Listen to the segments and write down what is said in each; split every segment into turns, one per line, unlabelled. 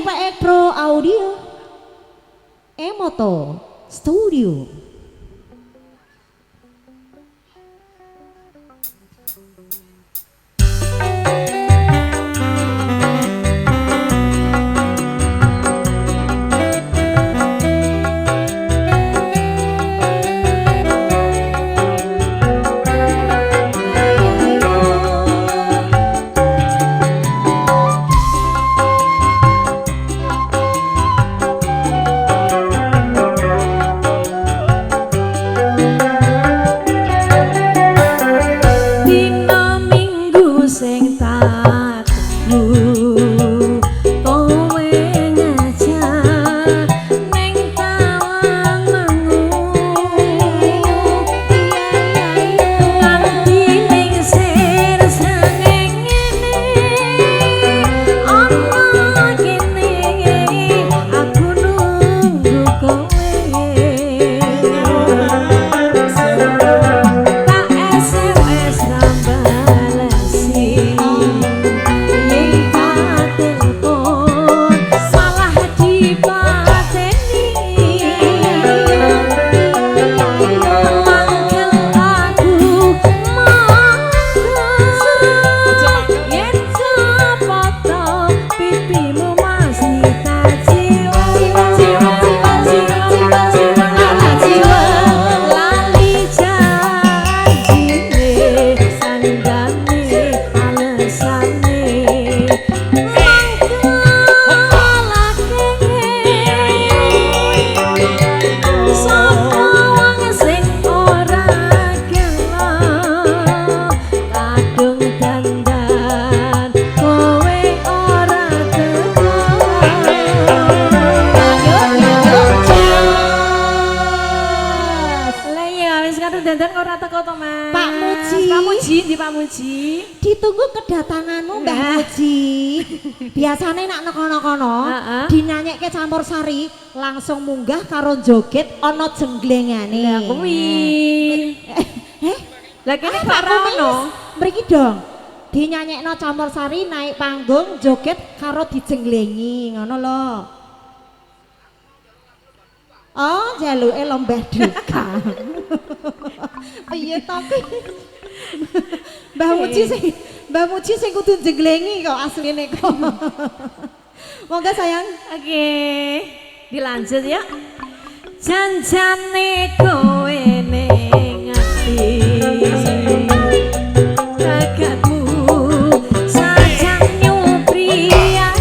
PX Pro Audio Emoto Studio.
Pak Muji.
Ditunggu kedatanganmu Mbah Muji. Biasanya nak nekono-kono dinyanyikke campur sari langsung munggah karo joget ana jenglengane.
Lah kuwi. Lah kene gak ono.
Mriki dong. Dinyanyekno campur sari naik panggung joget karo dijenglengi ngono lho. Oh, jaluke lomba duka. Piye tapi Mbah Muji sing kudu jenglengi kok asline kok. Monggo sayang.
Oke, dilanjut ya. Janjane kowe ning ati. Kakakmu sajang nyupriya.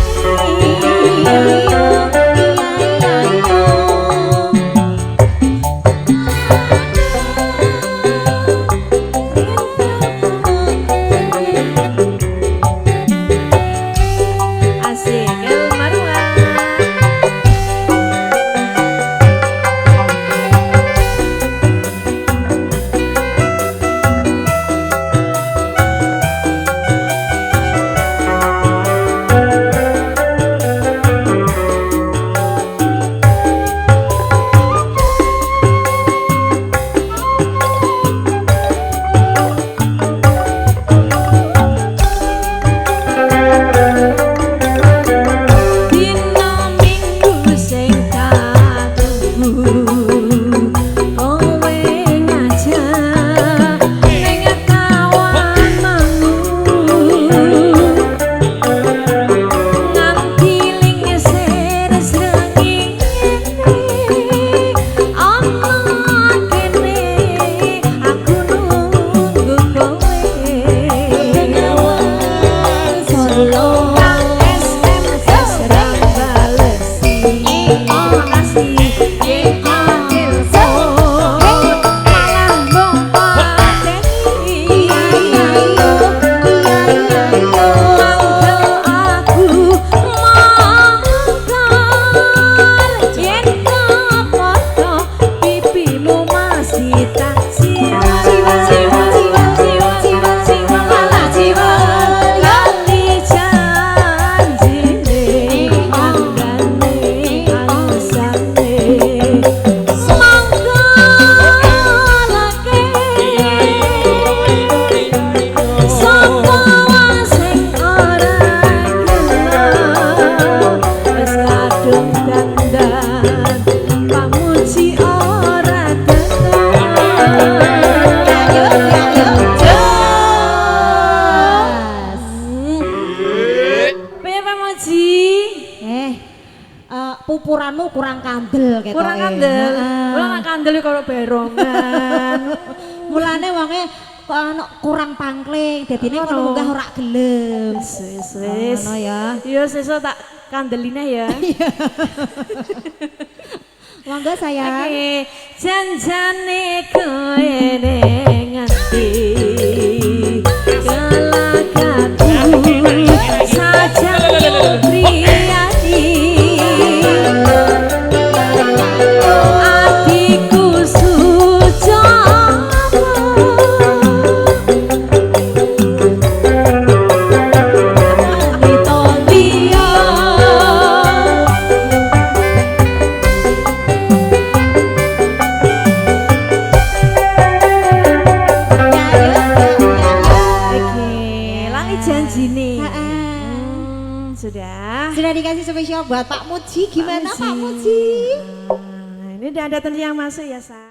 Muji.
Pupuranmu kurang kandel gitu.
Kurang kandel. Kurang kandel kalau berongan.
Mulane wonge kurang pangkling, dadine kono munggah ora gelem.
Wis.
Ngono ya.
Yo sesuk tak kandeline ya.
Monggo sayang.
Oke, janjane kowe ning ngendi? Kelakaku saja priyadi. Atiku sujono. Itolia. Janji nih.
Sudah dikasih spesial buat Pak Muji. Gimana Pak Muji?
Ini udah ada yang masuk ya, Sa.